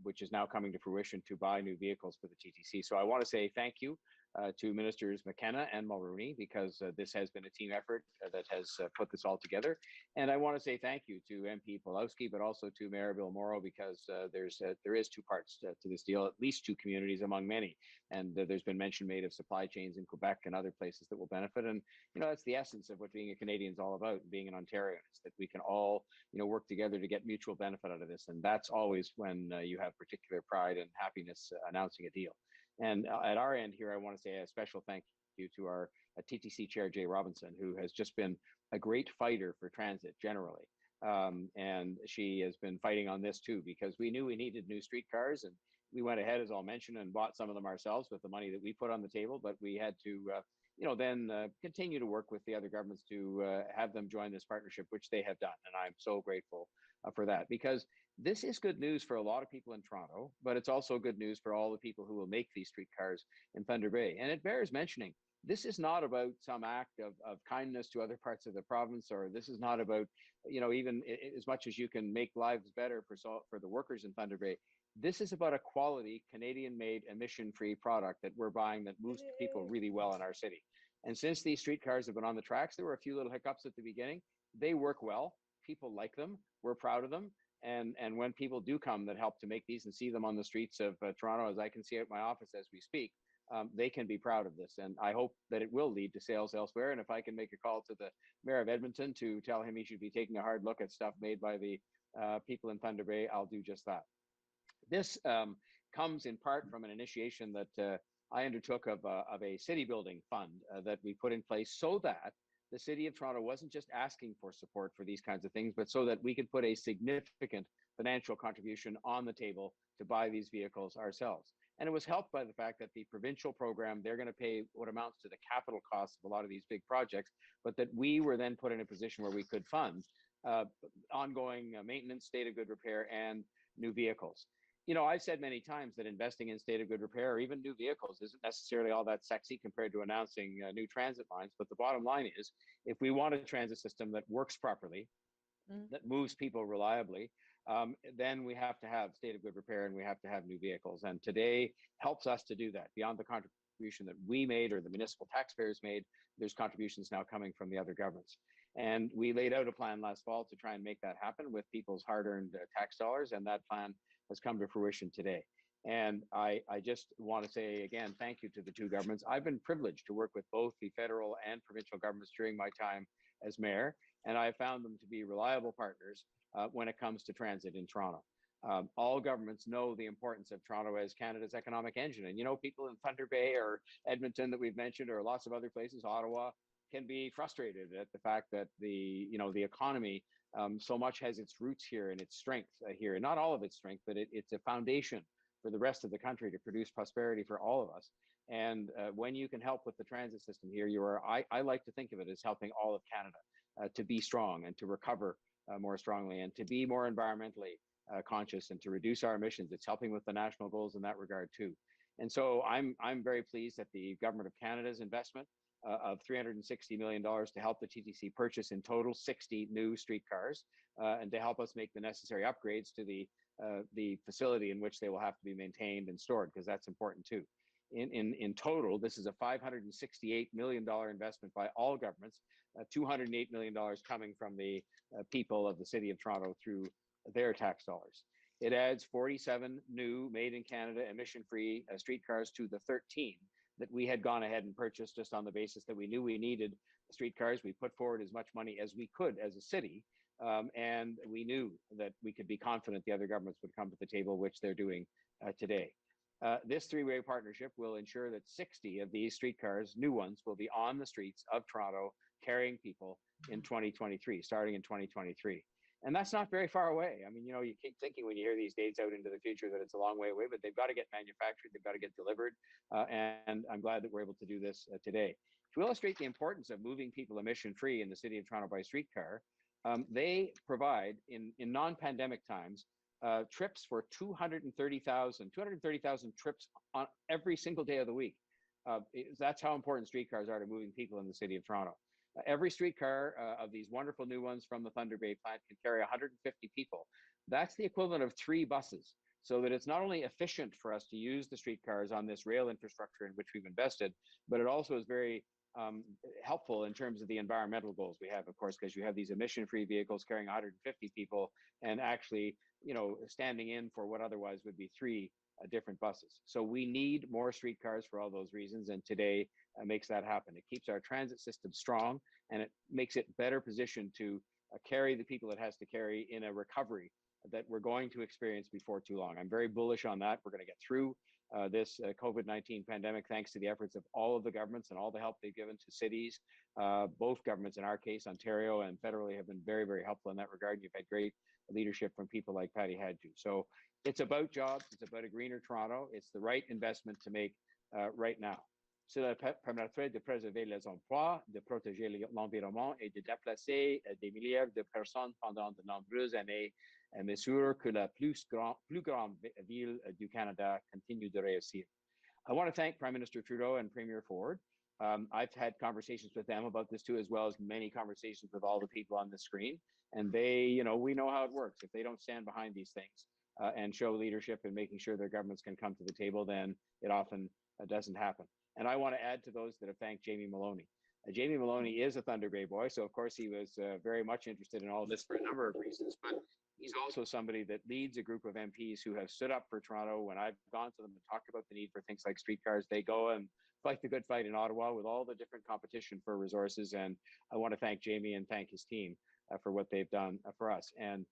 Speaker 6: which is now coming to fruition to buy new vehicles for the TTC. So I want to say thank you to Ministers McKenna and Mulrooney, because this has been a team effort that has put this all together. And I want to say thank you to MP Pulowski, but also to Mayor Bill Morrow, because there is two parts to this deal, at least two communities among many. And there's been mention made of supply chains in Quebec and other places that will benefit. And, that's the essence of what being a Canadian is all about, being an Ontarian, is that we can all, work together to get mutual benefit out of this. And that's always when you have particular pride and happiness announcing a deal. And at our end here, I want to say a special thank you to our TTC Chair, Jay Robinson, who has just been a great fighter for transit generally. And she has been fighting on this too, because we knew we needed new streetcars, and we went ahead, as I'll mention, and bought some of them ourselves with the money that we put on the table. But we had to, then continue to work with the other governments to have them join this partnership, which they have done. And I'm so grateful for that, because this is good news for a lot of people in Toronto, but it's also good news for all the people who will make these streetcars in Thunder Bay. And it bears mentioning, this is not about some act of kindness to other parts of the province, or this is not about, even as much as you can make lives better for the workers in Thunder Bay. This is about a quality Canadian-made emission-free product that we're buying that moves people really well in our city. And since these streetcars have been on the tracks, there were a few little hiccups at the beginning. They work well. People like them. We're proud of them. And when people do come that help to make these and see them on the streets of Toronto, as I can see at my office as we speak, they can be proud of this. And I hope that it will lead to sales elsewhere. And if I can make a call to the Mayor of Edmonton to tell him he should be taking a hard look at stuff made by the people in Thunder Bay, I'll do just that. This comes in part from an initiation that I undertook of a city building fund that we put in place, so that the City of Toronto wasn't just asking for support for these kinds of things, but so that we could put a significant financial contribution on the table to buy these vehicles ourselves. And it was helped by the fact that the provincial program, they're going to pay what amounts to the capital costs of a lot of these big projects, but that we were then put in a position where we could fund ongoing maintenance, state of good repair, and new vehicles. I've said many times that investing in state of good repair or even new vehicles isn't necessarily all that sexy compared to announcing new transit lines. But the bottom line is, if we want a transit system that works properly, that moves people reliably, then we have to have state of good repair and we have to have new vehicles. And today helps us to do that. Beyond the contribution that we made or the municipal taxpayers made, there's contributions now coming from the other governments. And we laid out a plan last fall to try and make that happen with people's hard-earned tax dollars, and that plan has come to fruition today. And I just want to say again, thank you to the two governments. I've been privileged to work with both the federal and provincial governments during my time as mayor, and I found them to be reliable partners when it comes to transit in Toronto. All governments know the importance of Toronto as Canada's economic engine. And people in Thunder Bay or Edmonton that we've mentioned, or lots of other places, Ottawa, can be frustrated at the fact that the economy so much has its roots here and its strength here, and not all of its strength, but it's a foundation for the rest of the country to produce prosperity for all of us. And when you can help with the transit system here, I like to think of it as helping all of Canada to be strong and to recover more strongly and to be more environmentally conscious and to reduce our emissions. It's helping with the national goals in that regard too. And so I'm very pleased that the Government of Canada's investment of $360 million to help the TTC purchase in total 60 new streetcars and to help us make the necessary upgrades to the facility in which they will have to be maintained and stored, because that's important too. In total, this is a $568 million investment by all governments, $208 million coming from the people of the City of Toronto through their tax dollars. It adds 47 new made in Canada emission-free streetcars to the 13 that we had gone ahead and purchased just on the basis that we knew we needed streetcars. We put forward as much money as we could as a city, and we knew that we could be confident the other governments would come to the table, which they're doing today. This three-way partnership will ensure that 60 of these streetcars, new ones, will be on the streets of Toronto carrying people in 2023, starting in 2023. And that's not very far away. I mean, you keep thinking when you hear these dates out into the future that it's a long way away, but they've got to get manufactured, they've got to get delivered. And I'm glad that we're able to do this today. To illustrate the importance of moving people emission-free in the City of Toronto by streetcar, they provide, in non-pandemic times, trips for 230,000 trips on every single day of the week. That's how important streetcars are to moving people in the City of Toronto. Every streetcar of these wonderful new ones from the Thunder Bay plant can carry 150 people. That's the equivalent of 3 buses. so that it's not only efficient for us to use the streetcars on this rail infrastructure in which we've invested, but it also is very helpful in terms of the environmental goals we have, of course, because you have these emission-free vehicles carrying 150 people and actually, standing in for what otherwise would be 3 different buses. So we need more streetcars for all those reasons, and today makes that happen. It keeps our transit system strong, and it makes it better positioned to carry the people it has to carry in a recovery that we're going to experience before too long. I'm very bullish on that. We're going to get through this COVID-19 pandemic thanks to the efforts of all of the governments and all the help they've given to cities. Both governments, in our case, Ontario and federally, have been very, very helpful in that regard. You've had great leadership from people like Patty Hadju. So it's about jobs. It's about a greener Toronto. It's the right investment to make right now. Cela permettrait de préserver les emplois, de protéger l'environnement et de déplacer des milliers de personnes pendant de nombreuses années, à mesure que la plus grande ville du Canada continue de réussir. I want to thank Prime Minister Trudeau and Premier Ford. I've had conversations with them about this too, as well as many conversations with all the people on the screen. And they, we know how it works. If they don't stand behind these things and show leadership in making sure their governments can come to the table, then it often doesn't happen. And I want to add to those that have thanked Jamie Maloney. Jamie Maloney is a Thunder Bay boy, so of course he was very much interested in all this for a number of reasons, but he's also somebody that leads a group of MPs who have stood up for Toronto. When I've gone to them and talked about the need for things like streetcars, they go and fight the good fight in Ottawa with all the different competition for resources. And I want to thank Jamie and thank his team for what they've done for us. And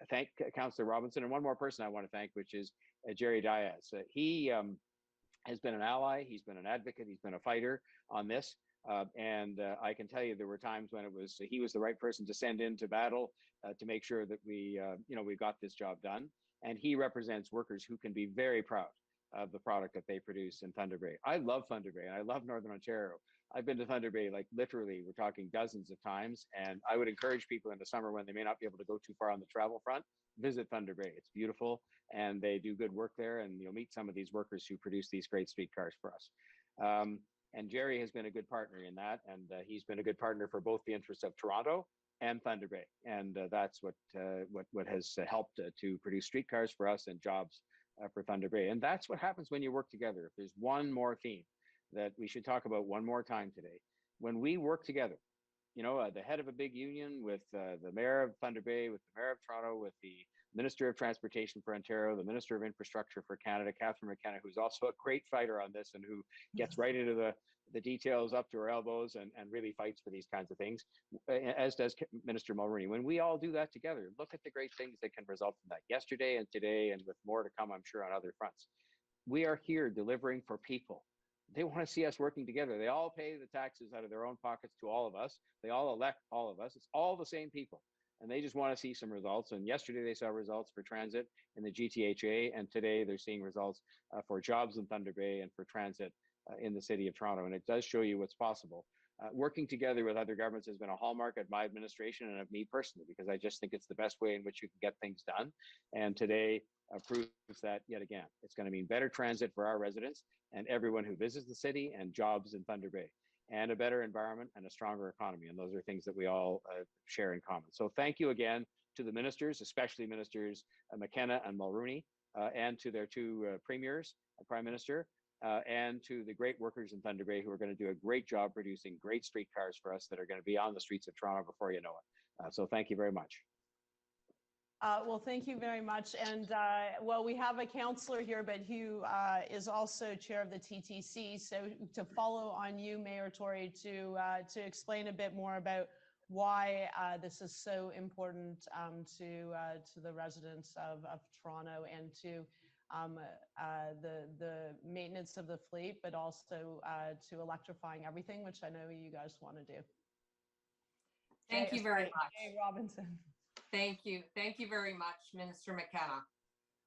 Speaker 6: thank Councillor Robinson. And one more person I want to thank, which is Jerry Diaz. He has been an ally, he's been an advocate, he's been a fighter on this. And I can tell you there were times when he was the right person to send into battle to make sure that we got this job done. And he represents workers who can be very proud of the product that they produce in Thunder Bay. I love Thunder Bay and I love Northern Ontario. I've been to Thunder Bay, like literally, we're talking dozens of times. And I would encourage people in the summer when they may not be able to go too far on the travel front, visit Thunder Bay. It's beautiful and they do good work there. And you'll meet some of these workers who produce these great streetcars for us. And Jerry has been a good partner in that. And he's been a good partner for both the interests of Toronto and Thunder Bay. And that's what has helped to produce streetcars for us and jobs for Thunder Bay. And that's what happens when you work together. If there's one more theme that we should talk about one more time today, when we work together, the head of a big union with the mayor of Thunder Bay, with the mayor of Toronto, with the Minister of Transportation for Ontario, the Minister of Infrastructure for Canada, Catherine McKenna, who's also a great fighter on this and who gets right into the details up to her elbows and really fights for these kinds of things, as does Minister Mulroney. When we all do that together, look at the great things that can result from that yesterday and today, and with more to come, I'm sure, on other fronts. We are here delivering for people. They want to see us working together. They all pay the taxes out of their own pockets to all of us. They all elect all of us. It's all the same people. And they just want to see some results. And yesterday they saw results for transit in the GTHA. And today they're seeing results for jobs in Thunder Bay and for transit in the city of Toronto. And it does show you what's possible. Working together with other governments has been a hallmark of my administration and of me personally, because I just think it's the best way in which you can get things done. And today proves that yet again. It's going to mean better transit for our residents and everyone who visits the city, and jobs in Thunder Bay, and a better environment and a stronger economy. And those are things that we all share in common. So thank you again to the ministers, especially Ministers McKenna and Mulroney, and to their two premiers, Prime Minister, and to the great workers in Thunder Bay who are going to do a great job producing great streetcars for us that are going to be on the streets of Toronto before you know it. So thank you very much.
Speaker 1: Well, thank you very much. And well, we have a councillor here, but who is also chair of the TTC. So to follow on you, Mayor Tory, to explain a bit more about why this is so important to the residents of Toronto and to the maintenance of the fleet, but also to electrifying everything, which I know you guys want to do.
Speaker 7: Thank you very much.
Speaker 1: Jay Robinson.
Speaker 7: Thank you. Thank you very much, Minister McKenna.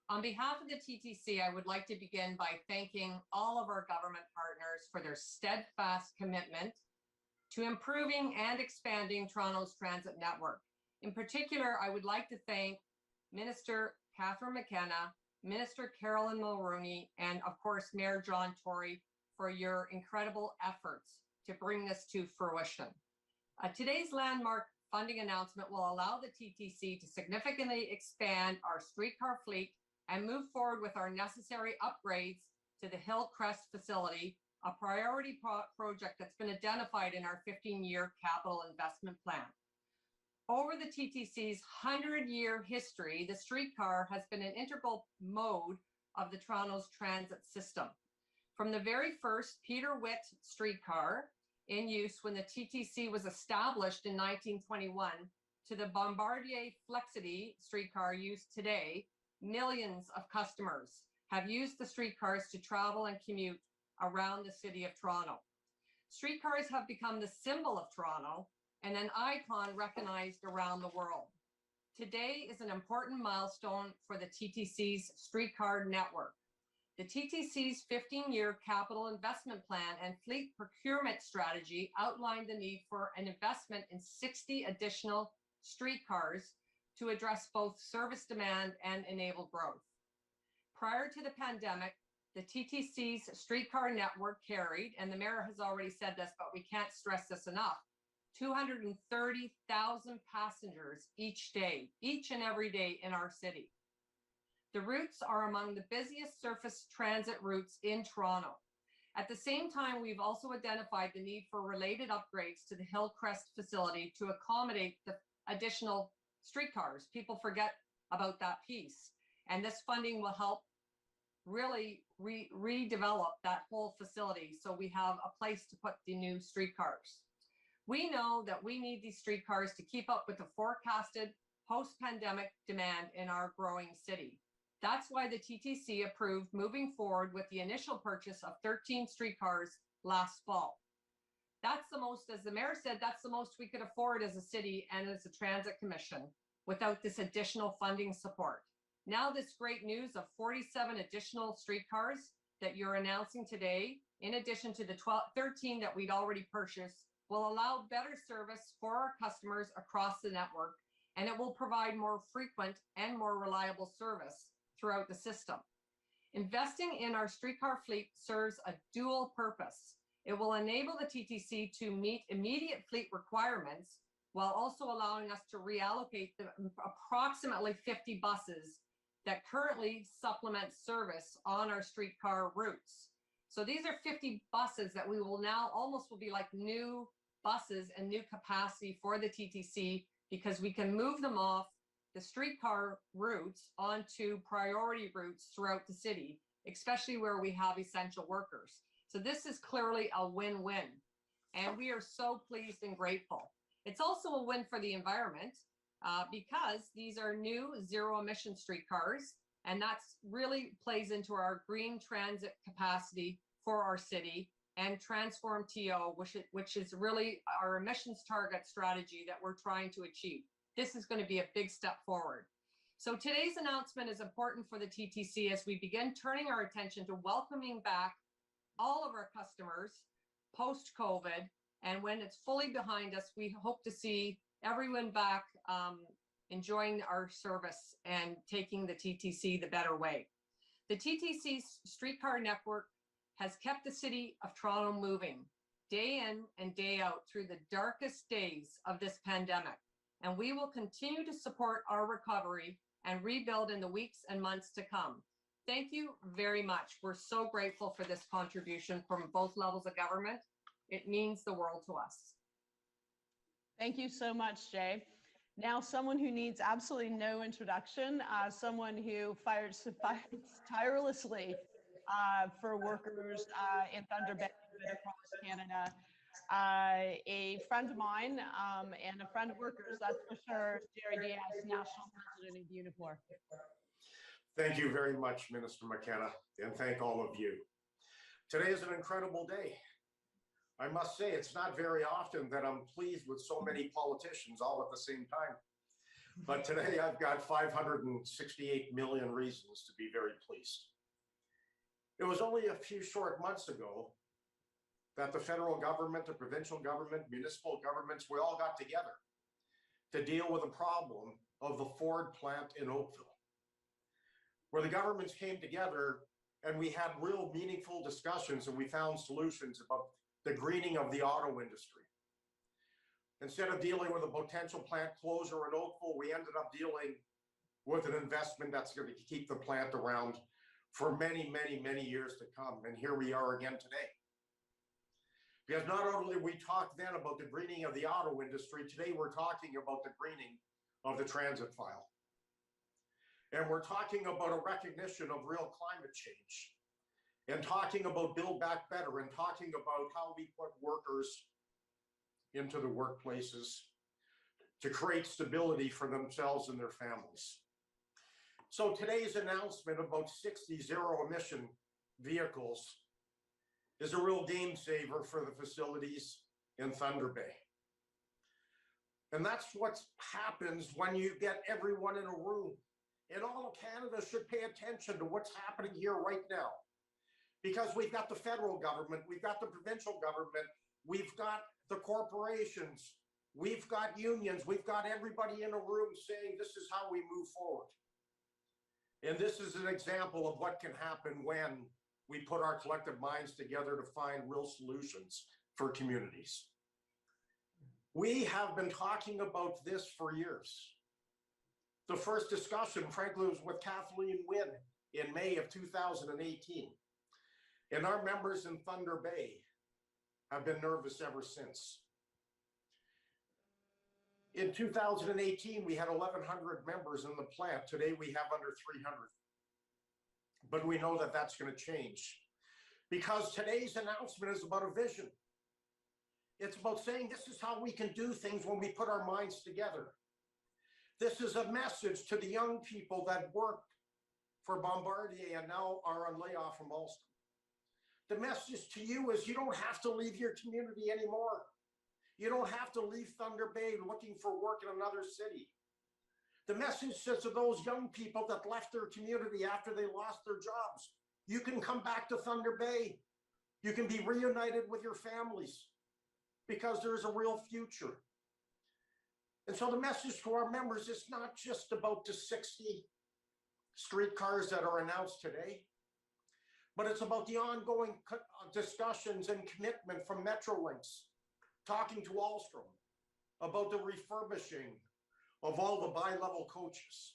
Speaker 7: On behalf of the TTC, I would like to begin by thanking all of our government partners for their steadfast commitment to improving and expanding Toronto's transit network. In particular, I would like to thank Minister Catherine McKenna, Minister Carolyn Mulroney, and of course, Mayor John Tory for your incredible efforts to bring this to fruition. Today's landmark funding announcement will allow the TTC to significantly expand our streetcar fleet and move forward with our necessary upgrades to the Hillcrest facility, a priority project that's been identified in our 15-year capital investment plan. Over the TTC's 100-year history, the streetcar has been an integral mode of the Toronto's transit system. From the very first Peter Witt streetcar in use when the TTC was established in 1921 to the Bombardier Flexity streetcar used today, millions of customers have used the streetcars to travel and commute around the city of Toronto. Streetcars have become the symbol of Toronto and an icon recognized around the world. Today is an important milestone for the TTC's streetcar network. The TTC's 15-year capital investment plan and fleet procurement strategy outlined the need for an investment in 60 additional streetcars to address both service demand and enable growth. Prior to the pandemic, the TTC's streetcar network carried, and the mayor has already said this, but we can't stress this enough, 230,000 passengers each day, each and every day in our city. The routes are among the busiest surface transit routes in Toronto. At the same time, we've also identified the need for related upgrades to the Hillcrest facility to accommodate the additional streetcars. People forget about that piece. And this funding will help really redevelop that whole facility so we have a place to put the new streetcars. We know that we need these streetcars to keep up with the forecasted post-pandemic demand in our growing city. That's why the TTC approved moving forward with the initial purchase of 13 streetcars last fall. That's the most, as the mayor said, that's the most we could afford as a city and as a transit commission without this additional funding support. Now this great news of 47 additional streetcars that you're announcing today, in addition to the 13 that we'd already purchased, will allow better service for our customers across the network, and it will provide more frequent and more reliable service throughout the system. Investing in our streetcar fleet serves a dual purpose. It will enable the TTC to meet immediate fleet requirements while also allowing us to reallocate the approximately 50 buses that currently supplement service on our streetcar routes. So these are 50 buses that we will now almost will be like new buses and new capacity for the TTC because we can move them off the streetcar routes onto priority routes throughout the city, especially where we have essential workers. So this is clearly a win-win, and we are so pleased and grateful. It's also a win for the environment because these are new zero-emission streetcars, and that's really plays into our green transit capacity for our city and Transform TO, which is really our emissions target strategy that we're trying to achieve. This is going to be a big step forward. So today's announcement is important for the TTC as we begin turning our attention to welcoming back all of our customers post-COVID. And when it's fully behind us, we hope to see everyone back enjoying our service and taking the TTC the better way. The TTC's streetcar network has kept the city of Toronto moving day in and day out through the darkest days of this pandemic. And we will continue to support our recovery and rebuild in the weeks and months to come. Thank you very much. We're so grateful for this contribution from both levels of government. It means the world to us.
Speaker 1: Thank you so much, Jay. Now, someone who needs absolutely no introduction, someone who fights tirelessly for workers in Thunder Bay and across Canada. A friend of mine and a friend of workers, that's for sure, Jerry Diaz, National President of Unifor.
Speaker 8: Thank you very much, Minister McKenna, and thank all of you. Today is an incredible day. I must say, it's not very often that I'm pleased with so many politicians all at the same time. But today I've got 568 million reasons to be very pleased. It was only a few short months ago that the federal government, the provincial government, municipal governments, we all got together to deal with the problem of the Ford plant in Oakville, where the governments came together and we had real meaningful discussions and we found solutions about the greening of the auto industry. Instead of dealing with a potential plant closure in Oakville, we ended up dealing with an investment that's going to keep the plant around for many, many, many years to come. And here we are again today. Because not only we talked then about the greening of the auto industry, today we're talking about the greening of the transit file. And we're talking about a recognition of real climate change, and talking about Build Back Better, and talking about how we put workers into the workplaces to create stability for themselves and their families. So today's announcement about 60 zero emission vehicles is a real game saver for the facilities in Thunder Bay. And that's what happens when you get everyone in a room. And all of Canada should pay attention to what's happening here right now. Because we've got the federal government, we've got the provincial government, we've got the corporations, we've got unions, we've got everybody in a room saying this is how we move forward. And this is an example of what can happen when we put our collective minds together to find real solutions for communities. We have been talking about this for years. The first discussion, frankly, was with Kathleen Wynne in May of 2018. And our members in Thunder Bay have been nervous ever since. In 2018, we had 1,100 members in the plant. Today, we have under 300. But we know that that's going to change, because today's announcement is about a vision. It's about saying this is how we can do things when we put our minds together. This is a message to the young people that work for Bombardier and now are on layoff from Alstom. The message to you is you don't have to leave your community anymore. You don't have to leave Thunder Bay looking for work in another city. The message says to those young people that left their community after they lost their jobs, you can come back to Thunder Bay. You can be reunited with your families because there's a real future. And so the message to our members is not just about the 60 streetcars that are announced today, but it's about the ongoing discussions and commitment from Metrolinx, talking to Alstom about the refurbishing of all the bi-level coaches,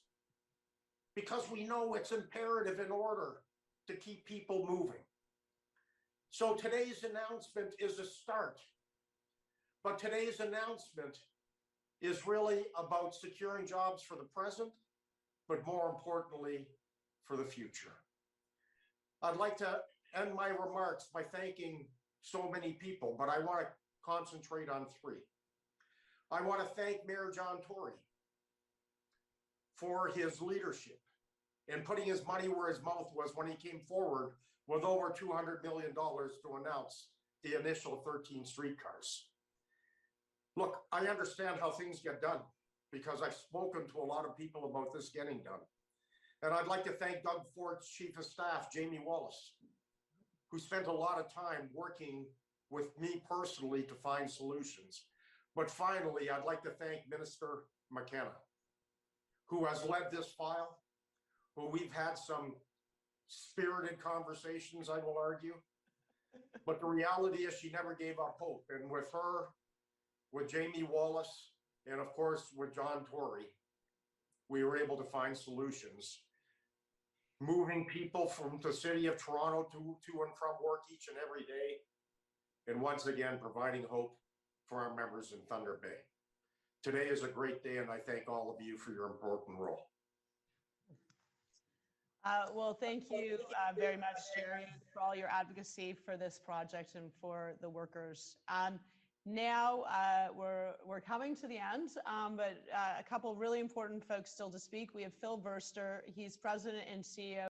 Speaker 8: because we know it's imperative in order to keep people moving. So today's announcement is a start, but today's announcement is really about securing jobs for the present, but more importantly, for the future. I'd like to end my remarks by thanking so many people, but I want to concentrate on three. I want to thank Mayor John Tory for his leadership and putting his money where his mouth was when he came forward with over $200 million to announce the initial 13 streetcars. Look, I understand how things get done because I've spoken to a lot of people about this getting done. And I'd like to thank Doug Ford's Chief of Staff, Jamie Wallace, who spent a lot of time working with me personally to find solutions. But finally, I'd like to thank Minister McKenna, who has led this file, who we've had some spirited conversations, I will argue. But the reality is she never gave up hope. And with her, with Jamie Wallace, and of course with John Tory, we were able to find solutions, moving people from the city of Toronto to and from work each and every day, and once again providing hope for our members in Thunder Bay. Today is a great day, and I thank all of you for your important role.
Speaker 1: Well, thank you very much, Jerry, for all your advocacy for this project and for the workers. Now we're coming to the end, but a couple really important folks still to speak. We have Phil Verster. He's president and CEO